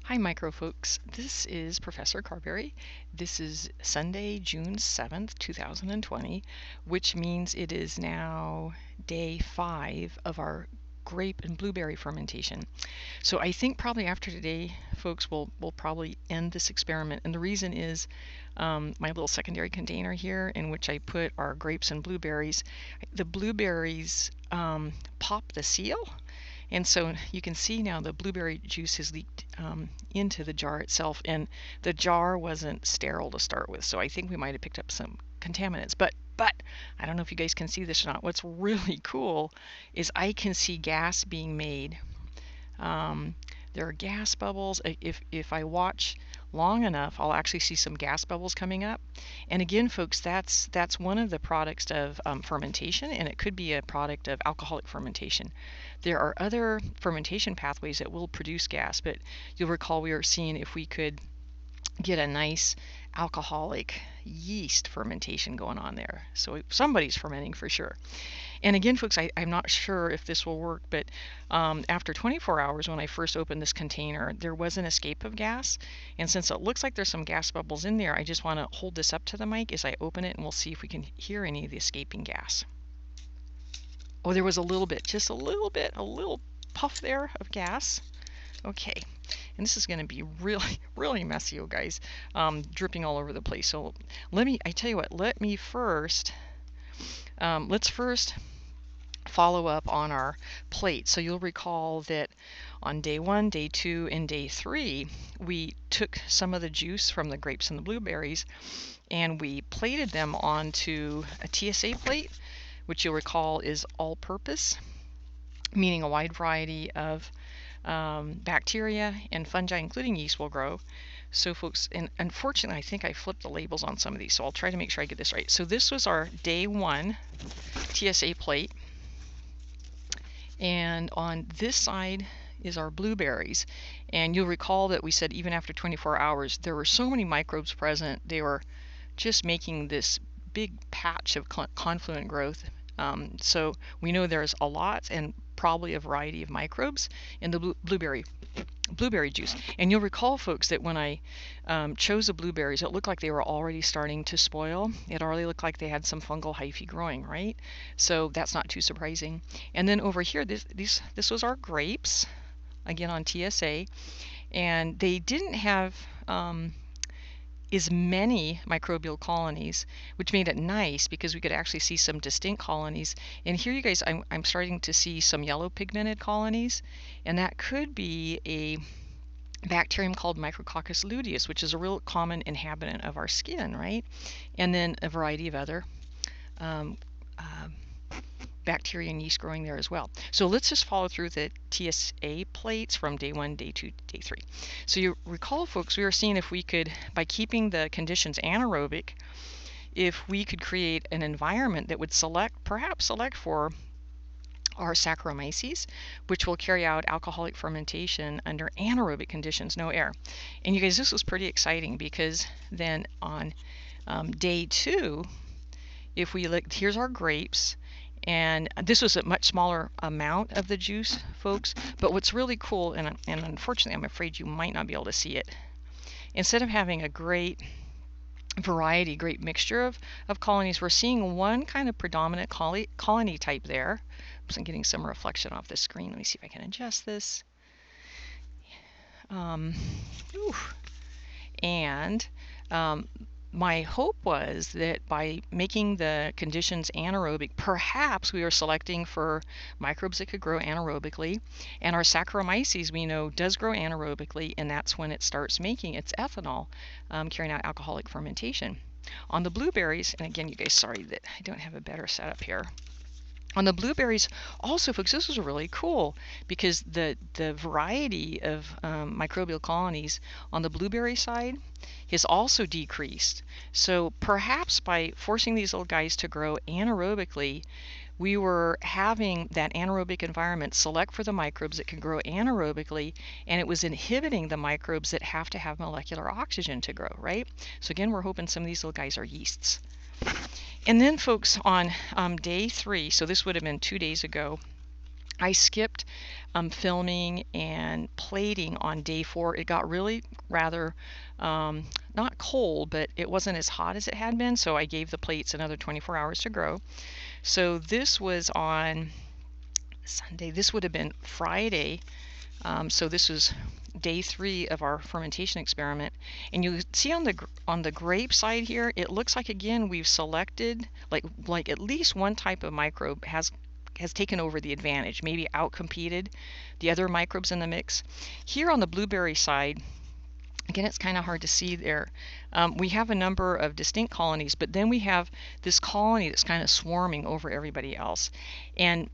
Hi micro folks, this is Professor Carberry. This is Sunday, June 7th, 2020, which means it is now day 5 of our grape and blueberry fermentation. So I think probably after today, folks, we'll probably end this experiment. And the reason is my little secondary container here in which I put our grapes and blueberries. The blueberries pop the seal. And so you can see now the blueberry juice has leaked into the jar itself, and the jar wasn't sterile to start with, so I think we might have picked up some contaminants. But I don't know if you guys can see this or not. What's really cool is I can see gas being made. There are gas bubbles. If I watch long enough, I'll actually see some gas bubbles coming up. And again, folks, that's one of the products of fermentation, and it could be a product of alcoholic fermentation. There are other fermentation pathways that will produce gas, but you'll recall we were seeing if we could get a nice alcoholic yeast fermentation going on there. So somebody's fermenting for sure. And again, folks, I'm not sure if this will work, but after 24 hours when I first opened this container, there was an escape of gas. And since it looks like there's some gas bubbles in there, I just want to hold this up to the mic as I open it, and we'll see if we can hear any of the escaping gas. Oh, there was a little bit, just a little puff there of gas. Okay, and this is going to be really messy, you guys, dripping all over the place. So I tell you what, let's first follow up on our plate. So you'll recall that on day 1, day 2, and day 3, we took some of the juice from the grapes and the blueberries and we plated them onto a TSA plate, which you'll recall is all-purpose, meaning a wide variety of bacteria and fungi, including yeast, will grow. So folks, and unfortunately I think I flipped the labels on some of these, so I'll try to make sure I get this right. So this was our day 1 TSA plate, and on this side is our blueberries. And you'll recall that we said even after 24 hours there were so many microbes present, they were just making this big patch of confluent growth. So we know there's a lot and probably a variety of microbes in the blueberry juice. And you'll recall, folks, that when I chose the blueberries, it looked like they were already starting to spoil. It already looked like they had some fungal hyphae growing, right? So that's not too surprising. And then over here, this was our grapes, again on TSA, and they didn't have as many microbial colonies, which made it nice because we could actually see some distinct colonies. And here, you guys, I'm starting to see some yellow pigmented colonies, and that could be a bacterium called Micrococcus luteus, which is a real common inhabitant of our skin, right? And then a variety of other bacteria and yeast growing there as well. So let's just follow through the TSA plates from day 1, day 2, day 3. So you recall, folks, we were seeing if we could, by keeping the conditions anaerobic, if we could create an environment that would perhaps select for our Saccharomyces, which will carry out alcoholic fermentation under anaerobic conditions, no air. And you guys, this was pretty exciting because then on day 2, if we look, here's our grapes. And this was a much smaller amount of the juice, folks. But what's really cool, and unfortunately I'm afraid you might not be able to see it, instead of having a great variety, great mixture of colonies, we're seeing one kind of predominant colony type there. Oops, I'm getting some reflection off the screen. Let me see if I can adjust this. My hope was that by making the conditions anaerobic, perhaps we are selecting for microbes that could grow anaerobically. And our Saccharomyces, we know, does grow anaerobically, and that's when it starts making its ethanol, carrying out alcoholic fermentation. On the blueberries, and again, you guys, sorry that I don't have a better setup here. On the blueberries, also, folks, this was really cool because the variety of microbial colonies on the blueberry side has also decreased. So perhaps by forcing these little guys to grow anaerobically, we were having that anaerobic environment select for the microbes that can grow anaerobically, and it was inhibiting the microbes that have to have molecular oxygen to grow, right? So again, we're hoping some of these little guys are yeasts. And then, folks, on day 3, so this would have been 2 days ago, I skipped filming and plating on day 4. It got really rather not cold, but it wasn't as hot as it had been, so I gave the plates another 24 hours to grow. So this was on Sunday. This would have been Friday. So this was day 3 of our fermentation experiment, and you see on the grape side here, it looks like again we've selected like at least one type of microbe has taken over the advantage, maybe outcompeted the other microbes in the mix. Here on the blueberry side, again, it's kind of hard to see there. We have a number of distinct colonies, but then we have this colony that's kind of swarming over everybody else, and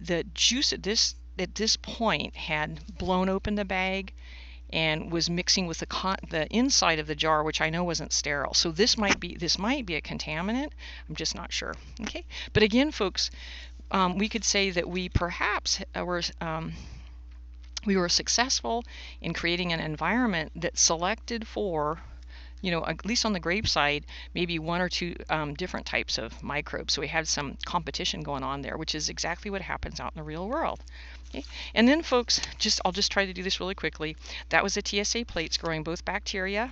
the juice at this point had blown open the bag and was mixing with the inside of the jar, which I know wasn't sterile. So this might be a contaminant. I'm just not sure. Okay, but again, folks, we could say that we perhaps we were successful in creating an environment that selected for, at least on the grape side, maybe 1 or 2 different types of microbes. So we had some competition going on there, which is exactly what happens out in the real world. Okay. And then, folks, I'll just try to do this really quickly. That was the TSA plates growing both bacteria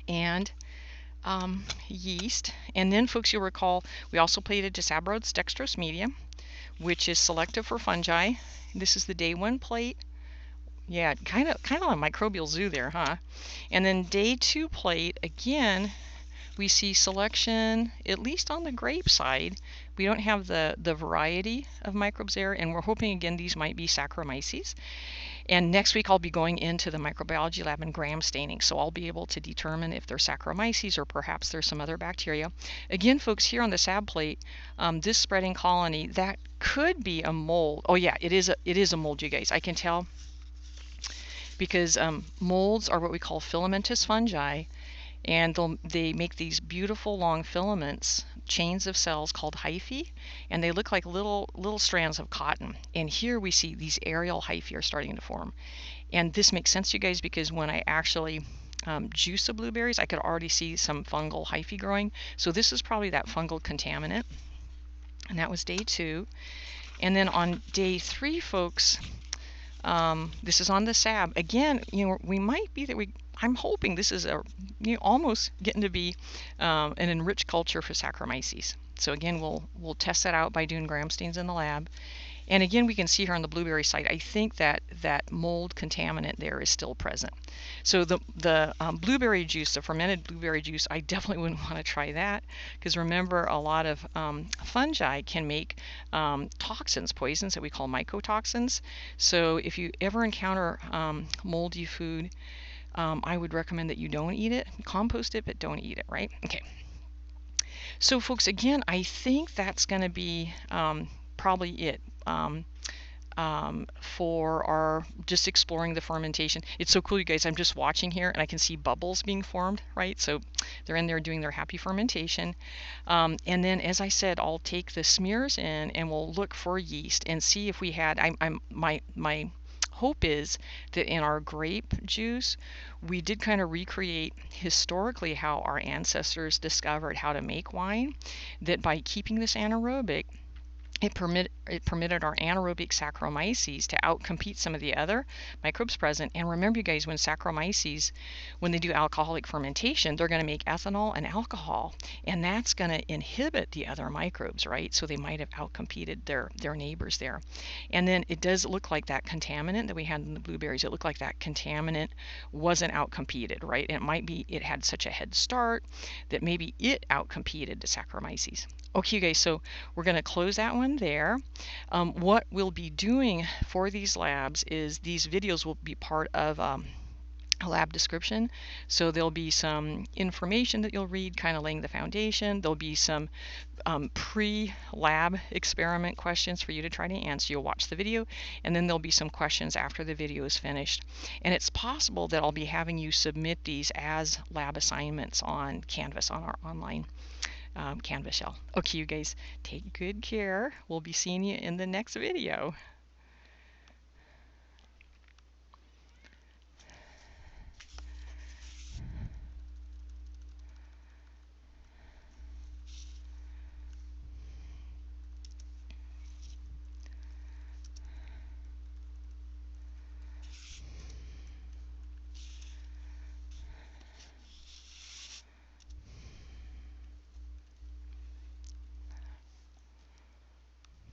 and yeast. And then, folks, you'll recall we also plated Disabrose dextrose medium, which is selective for fungi. This is the day 1 plate. Yeah, kind of a microbial zoo there, huh? And then day 2 plate, again, we see selection, at least on the grape side. We don't have the variety of microbes there, and we're hoping, again, these might be Saccharomyces. And next week I'll be going into the microbiology lab and gram staining, so I'll be able to determine if they're Saccharomyces or perhaps there's some other bacteria. Again, folks, here on the SAB plate, this spreading colony, that could be a mold. Oh yeah, it is a mold, you guys. I can tell because molds are what we call filamentous fungi, and they make these beautiful long filaments, chains of cells called hyphae, and they look like little strands of cotton. And here we see these aerial hyphae are starting to form. And this makes sense, you guys, because when I actually juice the blueberries, I could already see some fungal hyphae growing. So this is probably that fungal contaminant. And that was day 2. And then on day 3, folks, this is on the SAB. Again, we might be that I'm hoping this is almost getting to be an enriched culture for Saccharomyces. So again, we'll test that out by doing gram stains in the lab. And again, we can see here on the blueberry side, I think that mold contaminant there is still present. So the blueberry juice, the fermented blueberry juice, I definitely wouldn't want to try that, because remember, a lot of fungi can make toxins, poisons that we call mycotoxins. So if you ever encounter moldy food, I would recommend that you don't eat it. Compost it, but don't eat it, right? Okay. So, folks, again, I think that's going to be probably it for our just exploring the fermentation. It's so cool, you guys. I'm just watching here, and I can see bubbles being formed, right? So they're in there doing their happy fermentation. And then, as I said, I'll take the smears in, and we'll look for yeast and see if we had. My hope is that in our grape juice, we did kind of recreate historically how our ancestors discovered how to make wine, that by keeping this anaerobic, it permitted our anaerobic Saccharomyces to outcompete some of the other microbes present. And remember, you guys, when Saccharomyces, when they do alcoholic fermentation, they're going to make ethanol and alcohol, and that's going to inhibit the other microbes, right? So they might have outcompeted their neighbors there. And then it does look like that contaminant that we had in the blueberries, it looked like that contaminant wasn't outcompeted, right? And it might be it had such a head start that maybe it outcompeted the Saccharomyces. Okay, you guys, so we're going to close that one there. What we'll be doing for these labs is these videos will be part of a lab description. So there'll be some information that you'll read, kind of laying the foundation. There'll be some pre-lab experiment questions for you to try to answer. You'll watch the video, and then there'll be some questions after the video is finished. And it's possible that I'll be having you submit these as lab assignments on Canvas, on our online Canvas shell. Okay, you guys, take good care. We'll be seeing you in the next video.